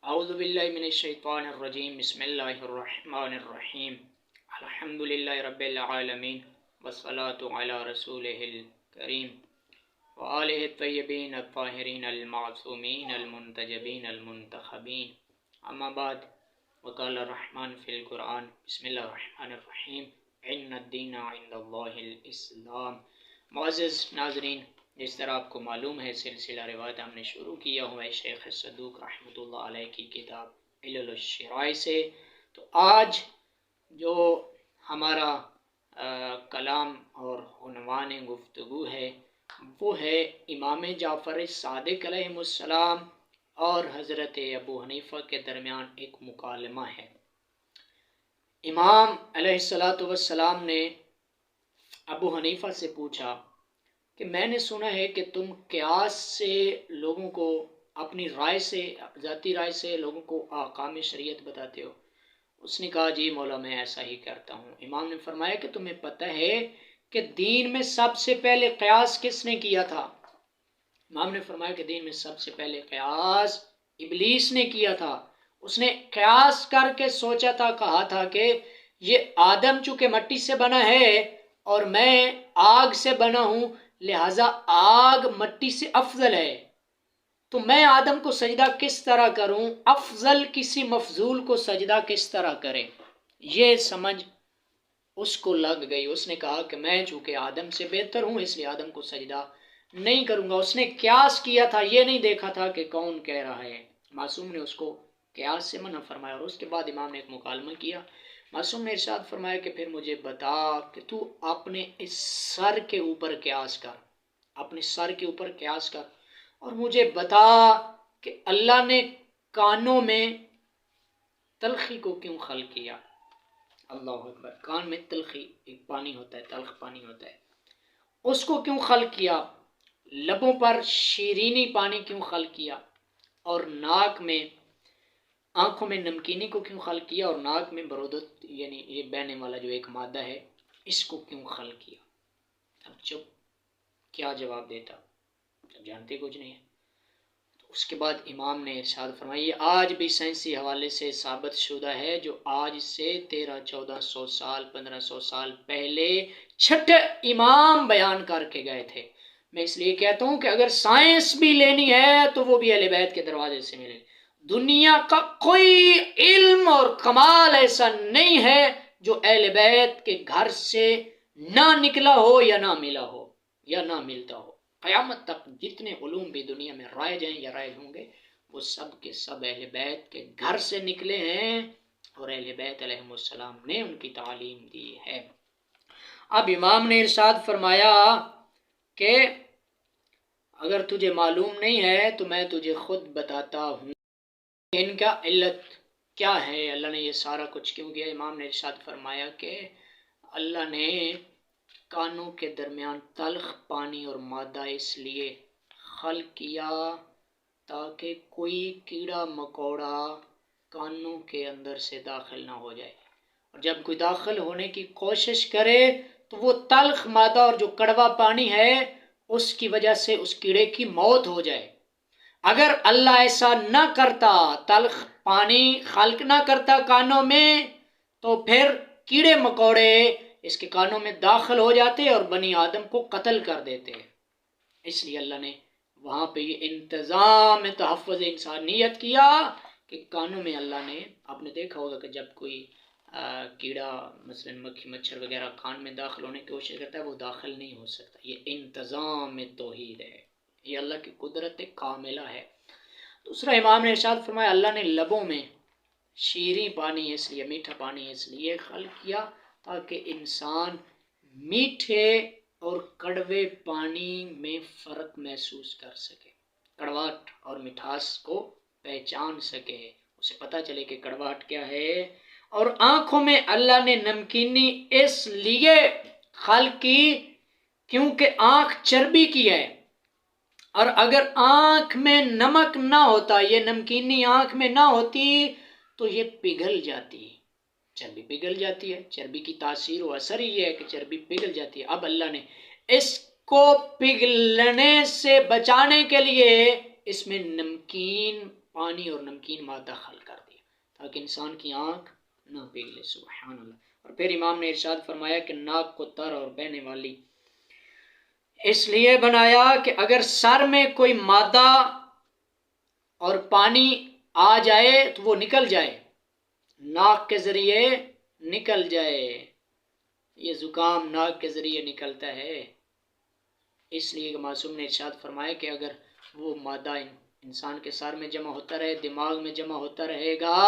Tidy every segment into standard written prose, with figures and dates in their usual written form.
اعوذ باللہ من الشیطان الرجیم بسم اللہ الرحمن الرحیم الحمدللہ رب العالمین والصلاة علی رسولہ الکریم وآلہ الطیبین الطاہرین المعصومین المنتجبین المنتخبین اما بعد وقال الرحمن فی القرآن بسم اللہ الرحمن الرحیم ان الدین عند اللہ الاسلام۔ معزز ناظرین، جس طرح آپ کو معلوم ہے سلسلہ روایت ہم نے شروع کیا ہوا ہے شیخ صدوق رحمۃ اللہ علیہ کی کتاب علل الشرائع سے۔ تو آج جو ہمارا کلام اور عنوان گفتگو ہے وہ ہے امام جعفر صادق علیہ السلام اور حضرت ابو حنیفہ کے درمیان ایک مکالمہ ہے۔ امام علیہ السلام نے ابو حنیفہ سے پوچھا کہ میں نے سنا ہے کہ تم قیاس سے لوگوں کو اپنی رائے سے، ذاتی رائے سے لوگوں کو احکام شریعت بتاتے ہو۔ اس نے کہا جی مولا میں ایسا ہی کرتا ہوں۔ امام نے فرمایا کہ تمہیں پتہ ہے کہ دین میں سب سے پہلے قیاس کس نے کیا تھا؟ امام نے فرمایا کہ دین میں سب سے پہلے قیاس ابلیس نے کیا تھا۔ اس نے قیاس کر کے سوچا تھا، کہا تھا کہ یہ آدم چونکہ مٹی سے بنا ہے اور میں آگ سے بنا ہوں، لہذا آگ مٹی سے افضل ہے، تو میں آدم کو سجدہ کس طرح کروں؟ افضل کسی مفضول کو سجدہ کس طرح کرے؟ یہ سمجھ اس کو لگ گئی۔ اس نے کہا کہ میں چونکہ آدم سے بہتر ہوں اس لیے آدم کو سجدہ نہیں کروں گا۔ اس نے قیاس کیا تھا، یہ نہیں دیکھا تھا کہ کون کہہ رہا ہے۔ معصوم نے اس کو قیاس سے منع فرمایا، اور اس کے بعد امام نے ایک مکالمہ کیا۔ معصوم نے ارشاد فرمایا کہ پھر مجھے بتا کہ تو اپنے اس سر کے اوپر قیاس کر، اپنے سر کے اوپر قیاس کر، اور مجھے بتا کہ اللہ نے کانوں میں تلخی کو کیوں خلق کیا؟ اللہ اکبر۔ کان میں تلخی، ایک پانی ہوتا ہے، تلخ پانی ہوتا ہے، اس کو کیوں خلق کیا؟ لبوں پر شیرینی پانی کیوں خلق کیا؟ اور ناک میں، آنکھوں میں نمکینی کو کیوں خلق کیا؟ اور ناک میں برودت یعنی یہ بہنے والا جو ایک مادہ ہے اس کو کیوں خلق کیا؟ اب چپ، کیا جواب دیتا جب جانتے کچھ نہیں ہے؟ تو اس کے بعد امام نے ارشاد فرمایا، یہ آج بھی سائنسی حوالے سے ثابت شدہ ہے، جو آج سے 1300-1400 سال 1500 سال پہلے چھٹے امام بیان کر کے گئے تھے۔ میں اس لیے کہتا ہوں کہ اگر سائنس بھی لینی ہے تو وہ بھی اہل بیت کے دروازے سے ملے۔ دنیا کا کوئی علم اور کمال ایسا نہیں ہے جو اہل بیت کے گھر سے نہ نکلا ہو یا نہ ملا ہو یا نہ ملتا ہو۔ قیامت تک جتنے علوم بھی دنیا میں رائج ہیں یا رائج ہوں گے وہ سب کے سب اہل بیت کے گھر سے نکلے ہیں، اور اہل بیت علیہ السلام نے ان کی تعلیم دی ہے۔ اب امام نے ارشاد فرمایا کہ اگر تجھے معلوم نہیں ہے تو میں تجھے خود بتاتا ہوں ان کا علت کیا ہے، اللہ نے یہ سارا کچھ کیوں کیا۔ امام نے ارشاد فرمایا کہ اللہ نے کانوں کے درمیان تلخ پانی اور مادہ اس لیے خلق کیا تاکہ کوئی کیڑا مکوڑا کانوں کے اندر سے داخل نہ ہو جائے، اور جب کوئی داخل ہونے کی کوشش کرے تو وہ تلخ مادہ اور جو کڑوا پانی ہے اس کی وجہ سے اس کیڑے کی موت ہو جائے۔ اگر اللہ ایسا نہ کرتا، تلخ پانی خلق نہ کرتا کانوں میں، تو پھر کیڑے مکوڑے اس کے کانوں میں داخل ہو جاتے اور بنی آدم کو قتل کر دیتے۔ اس لیے اللہ نے وہاں پہ یہ انتظام تحفظ انسانیت کیا کہ کانوں میں اللہ نے، آپ نے دیکھا ہوگا کہ جب کوئی کیڑا مثلا مکھی مچھر وغیرہ کان میں داخل ہونے کی کوشش کرتا ہے وہ داخل نہیں ہو سکتا۔ یہ انتظام توحید ہے، یہ اللہ کی قدرت کاملہ ہے۔ دوسرا امام نے ارشاد فرمایا اللہ نے لبوں میں شیریں پانی اس لیے، میٹھا پانی اس لیے خلق کیا تاکہ انسان میٹھے اور کڑوے پانی میں فرق محسوس کر سکے، کڑواہٹ اور مٹھاس کو پہچان سکے، اسے پتہ چلے کہ کڑواہٹ کیا ہے۔ اور آنکھوں میں اللہ نے نمکینی اس لیے خلق کی کیونکہ آنکھ چربی کی ہے، اور اگر آنکھ میں نمک نہ ہوتا، یہ نمکینی آنکھ میں نہ ہوتی تو یہ پگھل جاتی، چربی پگھل جاتی ہے۔ چربی کی تاثیر و اثر یہ ہے کہ چربی پگھل جاتی ہے۔ اب اللہ نے اس کو پگھلنے سے بچانے کے لیے اس میں نمکین پانی اور نمکین مادہ خل کر دیا تاکہ انسان کی آنکھ نہ پگھلے. سبحان اللہ. اور پھر امام نے ارشاد فرمایا کہ ناک کو تر اور بہنے والی اس لیے بنایا کہ اگر سر میں کوئی مادہ اور پانی آ جائے تو وہ نکل جائے، ناک کے ذریعے نکل جائے. یہ زکام ناک کے ذریعے نکلتا ہے، اس لیے کہ معصوم نے ارشاد فرمایا کہ اگر وہ مادہ انسان کے سر میں جمع ہوتا رہے، دماغ میں جمع ہوتا رہے گا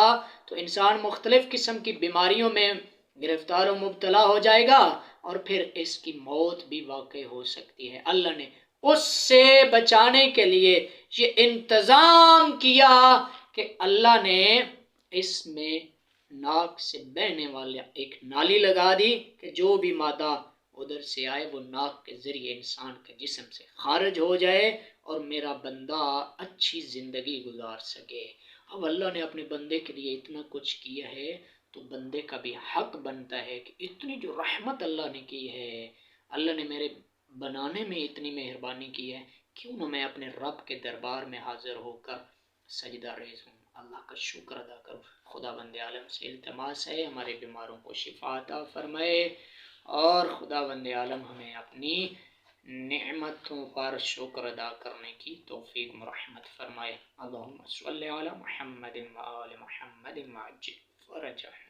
تو انسان مختلف قسم کی بیماریوں میں گرفتار و مبتلا ہو جائے گا اور پھر اس کی موت بھی واقع ہو سکتی ہے. اللہ نے اس سے بچانے کے لیے یہ انتظام کیا کہ اللہ نے اس میں ناک سے بہنے والا ایک نالی لگا دی کہ جو بھی مادہ ادھر سے آئے وہ ناک کے ذریعے انسان کے جسم سے خارج ہو جائے اور میرا بندہ اچھی زندگی گزار سکے. اب اللہ نے اپنے بندے کے لیے اتنا کچھ کیا ہے تو بندے کا بھی حق بنتا ہے کہ اتنی جو رحمت اللہ نے کی ہے، اللہ نے میرے بنانے میں اتنی مہربانی کی ہے، کیوں نہ میں اپنے رب کے دربار میں حاضر ہو کر سجدہ ریز ہوں، اللہ کا شکر ادا کروں. خدا بند عالم سے التماس ہے ہمارے بیماروں کو شفا عطا فرمائے اور خدا بند عالم ہمیں اپنی نعمتوں پر شکر ادا کرنے کی توفیق مرحمت فرمائے. اللہم صلی علی محمد و آل محمد وعجل فرجہ.